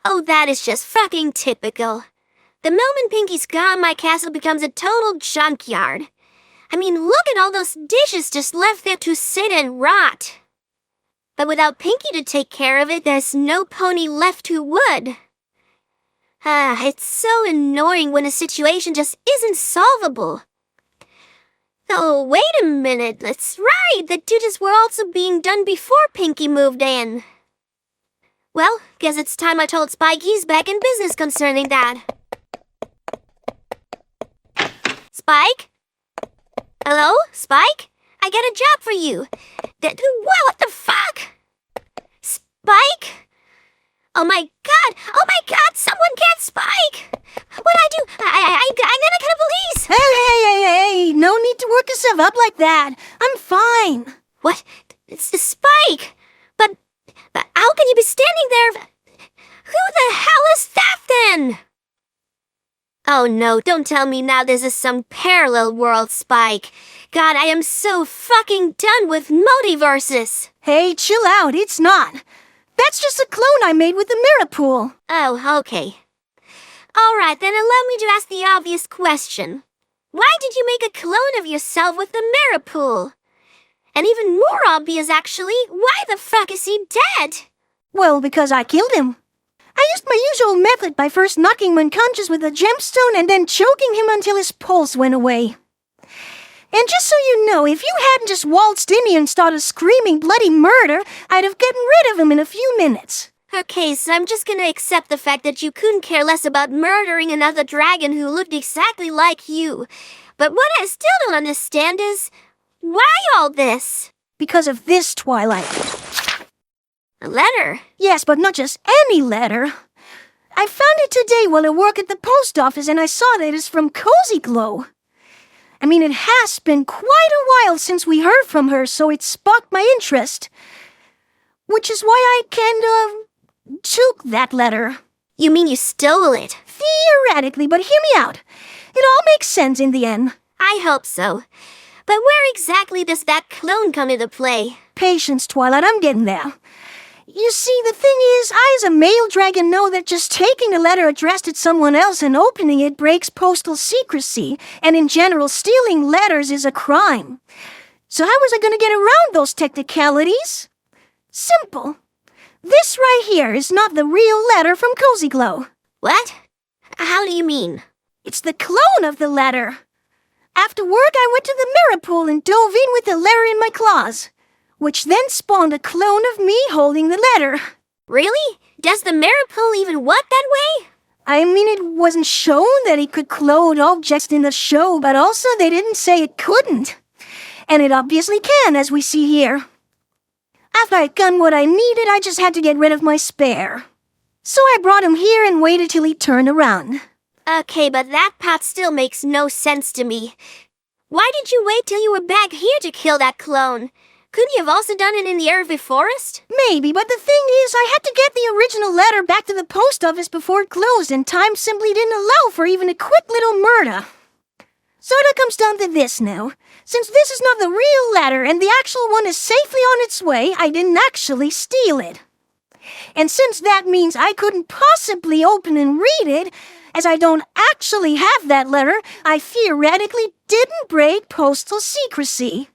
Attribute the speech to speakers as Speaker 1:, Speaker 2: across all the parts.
Speaker 1: Oh, that is just fucking typical. The moment Pinky's gone, my castle becomes a total junkyard. I mean, look at all those dishes just left there to sit and rot. But without Pinky to take care of it, there's no pony left who would. It's so annoying when a situation just isn't solvable. Oh, wait a minute, that's right, the duties were also being done before Pinky moved in. Well, guess it's time I told Spike he's back in business concerning that. Spike? Hello, Spike? I got a job for you. What the fuck? Spike? Oh my god, someone get Spike! What'd I do? I'm gonna call the police!
Speaker 2: Hey, no need to work yourself up like that. I'm fine.
Speaker 1: What? It's the Spike! But how can you be standing there? Who the hell is that then? Oh no, don't tell me now this is some parallel world, Spike. God, I am so fucking done with multiverses.
Speaker 2: Hey, chill out, it's not. That's just a clone I made with the mirror pool.
Speaker 1: Oh, okay. Alright, then allow me to ask the obvious question. Why did you make a clone of yourself with the mirror pool? And even more obvious, actually, why the fuck is he dead?
Speaker 2: Well, because I killed him. I used my usual method by first knocking him unconscious with a gemstone and then choking him until his pulse went away. And just so you know, if you hadn't just waltzed in here and started screaming bloody murder, I'd have gotten rid of him in a few minutes.
Speaker 1: Okay, so I'm just gonna accept the fact that you couldn't care less about murdering another dragon who looked exactly like you. But what I still don't understand is, why all this?
Speaker 2: Because of this, Twilight.
Speaker 1: A letter?
Speaker 2: Yes, but not just any letter. I found it today while I work at the post office and I saw that it's from Cozy Glow. I mean, it has been quite a while since we heard from her, so it sparked my interest. Which is why I took that letter.
Speaker 1: You mean you stole it?
Speaker 2: Theoretically, but hear me out. It all makes sense in the end.
Speaker 1: I hope so. But where exactly does that clone come into play?
Speaker 2: Patience, Twilight, I'm getting there. You see, the thing is, I as a male dragon know that just taking a letter addressed at someone else and opening it breaks postal secrecy, and in general, stealing letters is a crime. So how was I going to get around those technicalities? Simple. This right here is not the real letter from Cozy Glow.
Speaker 1: What? How do you mean?
Speaker 2: It's the clone of the letter. After work, I went to the mirror pool and dove in with the letter in my claws, which then spawned a clone of me holding the letter.
Speaker 1: Really? Does the mirror pool even work that way?
Speaker 2: I mean, it wasn't shown that it could clone objects in the show, but also they didn't say it couldn't. And it obviously can, as we see here. After I'd done what I needed, I just had to get rid of my spare. So I brought him here and waited till he turned around.
Speaker 1: Okay, but that part still makes no sense to me. Why did you wait till you were back here to kill that clone? Couldn't you have also done it in the Erve Forest?
Speaker 2: Maybe, but the thing is, I had to get the original letter back to the post office before it closed, and time simply didn't allow for even a quick little murder. So it comes down to this now. Since this is not the real letter and the actual one is safely on its way, I didn't actually steal it. And since that means I couldn't possibly open and read it, as I don't actually have that letter, I theoretically didn't break postal secrecy.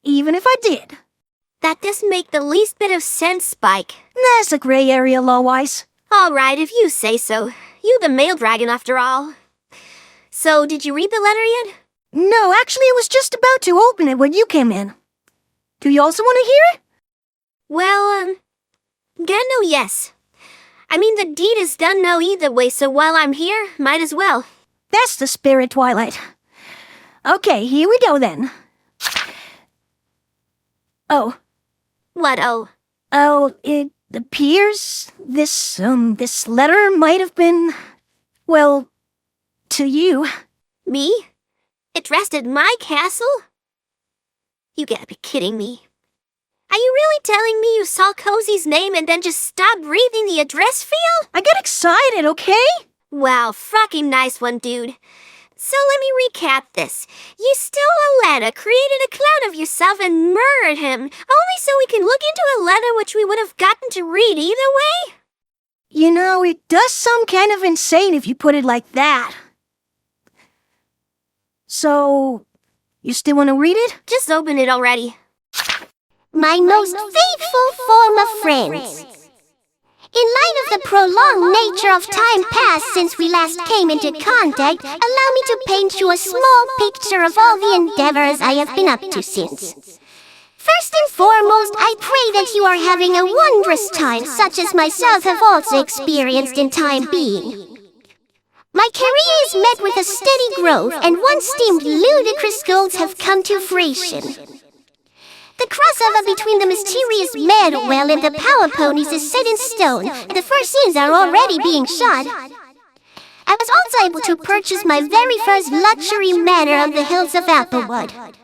Speaker 2: Even if I did.
Speaker 1: That doesn't make the least bit of sense, Spike.
Speaker 2: That's a gray area law-wise.
Speaker 1: All right, if you say so. You the male dragon, after all. So, did you read the letter yet?
Speaker 2: No, actually, I was just about to open it when you came in. Do you also want to hear it?
Speaker 1: Well, gonna know yes. I mean, the deed is done now either way, so while I'm here, might as well.
Speaker 2: That's the spirit, Twilight. Okay, here we go then. Oh.
Speaker 1: What, oh?
Speaker 2: Oh, it appears this letter might have been, well, to you.
Speaker 1: Me? Addressed at my castle? You gotta be kidding me. Are you really telling me you saw Cozy's name and then just stopped reading the address field?
Speaker 2: I got excited, okay?
Speaker 1: Wow, fucking nice one, dude. So let me recap this. You stole a letter, created a clone of yourself, and murdered him, only so we can look into a letter which we would have gotten to read either way?
Speaker 2: You know, it does sound kind of insane if you put it like that. So, you still want to read it?
Speaker 1: Just open it already.
Speaker 3: My most faithful form of friends. In light of the prolonged nature of time past since we last came into contact, allow me to paint you a small picture of all the endeavors I have been up to since. First and foremost, I pray that you are having a wondrous time, such as myself have also experienced in time being. My career is met with a steady growth, and once deemed ludicrous goals have come to fruition. The crossover between the mysterious Madwell and the Power Ponies is set in stone, and the first scenes are already being shot. I was also able to purchase my very first luxury manor on the hills of Applewood.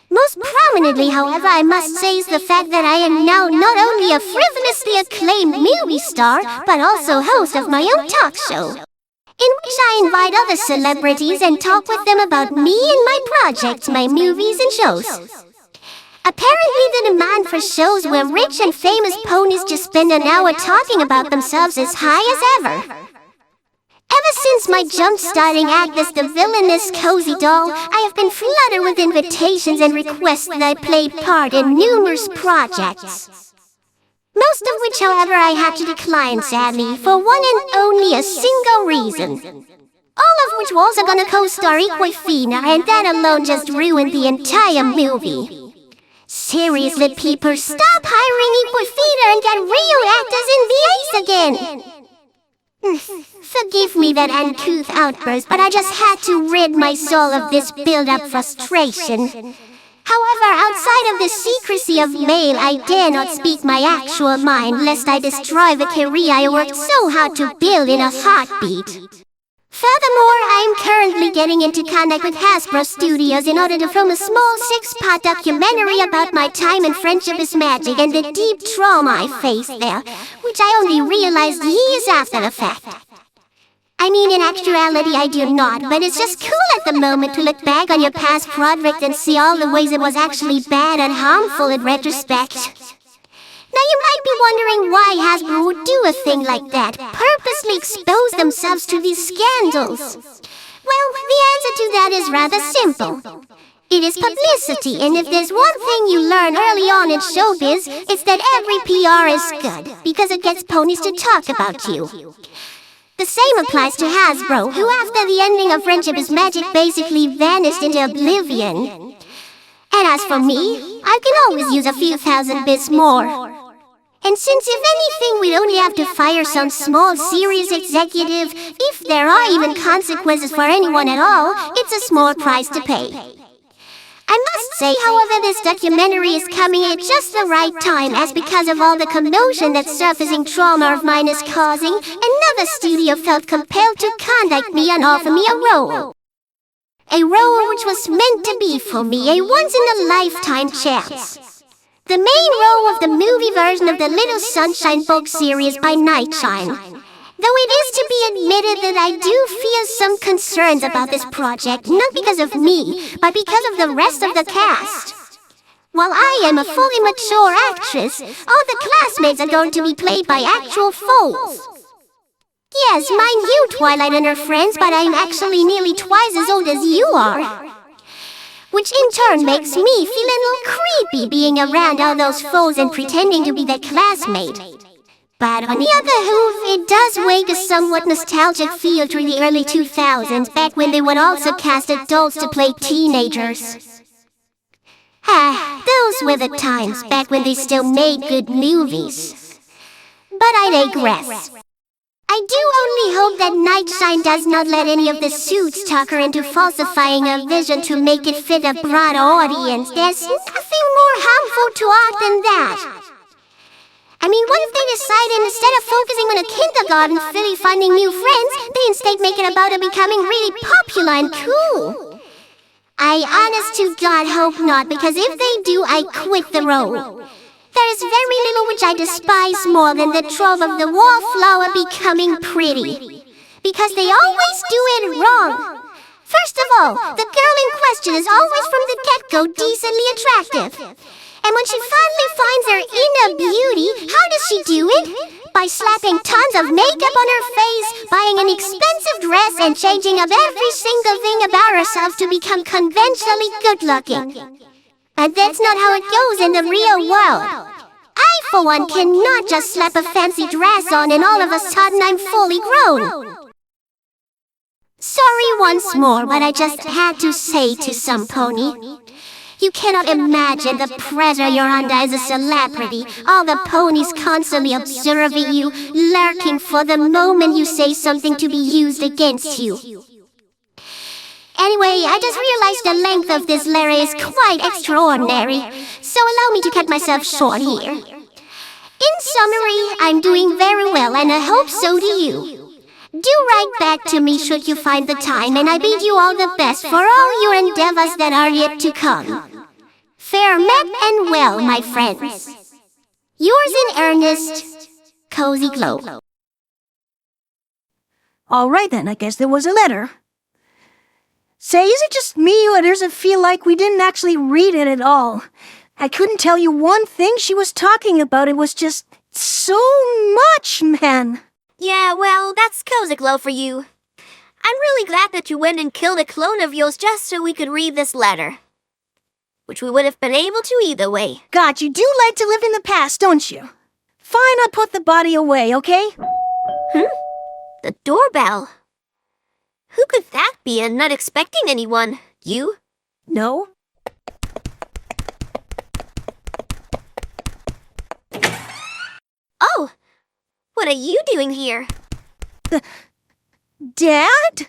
Speaker 3: Most prominently, however, I must say is the fact that I am now not only a frivolously acclaimed movie star, but also host of my own talk show, in which I invite other celebrities and talk with them about me and my projects, my movies and shows. Apparently, the demand for shows where rich and famous ponies just spend an hour talking about themselves is high as ever. Ever since my jump-starting act as the villainous Cozy Doll, I have been flooded with invitations and requests that I play part in numerous projects. Most of which, however, I had to decline, sadly, for one and only a single reason. All of which was also gonna co-star Equifina, and that alone just ruined the entire movie. Seriously, people, stop hiring Equifina and get real actors in VAs again! Forgive me that uncouth outburst, but I just had to rid my soul of this build-up frustration. However, outside of the secrecy of mail, I dare not speak my actual mind, lest I destroy the career I worked so hard to build in a heartbeat. Furthermore, I am currently getting into contact with Hasbro Studios in order to film a small 6-part documentary about my time and friendship is magic and the deep trauma I faced there, which I only realized years after the fact. I mean, in actuality, I do not, but it's just cool at the moment to look back on your past project and see all the ways it was actually bad and harmful in retrospect. Now you might be wondering why Hasbro would do a thing like that, purposely expose themselves to these scandals. Well, the answer to that is rather simple. It is publicity, and if there's one thing you learn early on in showbiz, it's that every PR is good, because it gets ponies to talk about you. The same applies to Hasbro, who after the ending of Friendship is Magic basically vanished into oblivion. And as for me, I can always use a few thousand bits more. And since if anything we'd only have to fire some small serious executive, if there are even consequences for anyone at all, it's a small price to pay. I must say, however, this documentary is coming at just the right time, as because of all the commotion that surfacing trauma of mine is causing, another studio felt compelled to contact me and offer me a role. A role which was meant to be for me a once-in-a-lifetime chance. The main role of the movie version of the Little Sunshine book series by Nightshine. Though it is to be admitted that I do feel some concerns about this project, not because of me, but because of the rest of the cast. While I am a fully mature actress, all the classmates are going to be played by actual foals. Yes, mind you, Twilight and her friends, but I'm actually nearly twice as old as you are. Which in turn makes me feel a little creepy being around all those foes and pretending to be their classmate. But on the other hoof, it does wake a somewhat nostalgic feel through the early 2000s, back when they would also cast adults to play teenagers. Those were the times, back when they still made good movies. But I digress. I do only hope that Nightshine does not let any of the suits talk her into falsifying her vision to make it fit a broad audience. There's nothing more harmful to art than that. I mean, what if they decided instead of focusing on a kindergarten filly finding new friends, they instead make it about her becoming really popular and cool? I honest to God hope not, because if they do, I quit the role. There is very little which I despise more than the trope of the wallflower becoming pretty. Because they always do it wrong. First of all, the girl in question is always from the get-go decently attractive. And when she finally finds her inner beauty, how does she do it? By slapping tons of makeup on her face, buying an expensive dress, and changing up every single thing about herself to become conventionally good-looking. And that's not how it goes in the real world. I, for one, cannot just slap a fancy dress on and all of a sudden I'm fully grown. Sorry once more, but I just had to say to some pony. You cannot imagine the pressure you're under as a celebrity. All the ponies constantly observing you, lurking for the moment you say something to be used against you. Anyway, I just realized the length of this letter is quite extraordinary, so allow me to cut myself short here. In summary, I'm doing very well, and I hope so do you. Do write back to me should you find the time, and I bid you all the best for all your endeavors that are yet to come. Fare met and well, my friends. Yours in earnest, Cozy Glow.
Speaker 2: All right then, I guess there was a letter. Say, is it just me, or does it feel like we didn't actually read it at all? I couldn't tell you one thing she was talking about. It was just so much, man.
Speaker 1: Yeah, well, that's Cozy Glow for you. I'm really glad that you went and killed a clone of yours just so we could read this letter. Which we would have been able to either way.
Speaker 2: God, you do like to live in the past, don't you? Fine, I'll put the body away, okay?
Speaker 1: The doorbell. Who could that be and not expecting anyone? You?
Speaker 2: No?
Speaker 1: Oh! What are you doing here?
Speaker 2: Dad?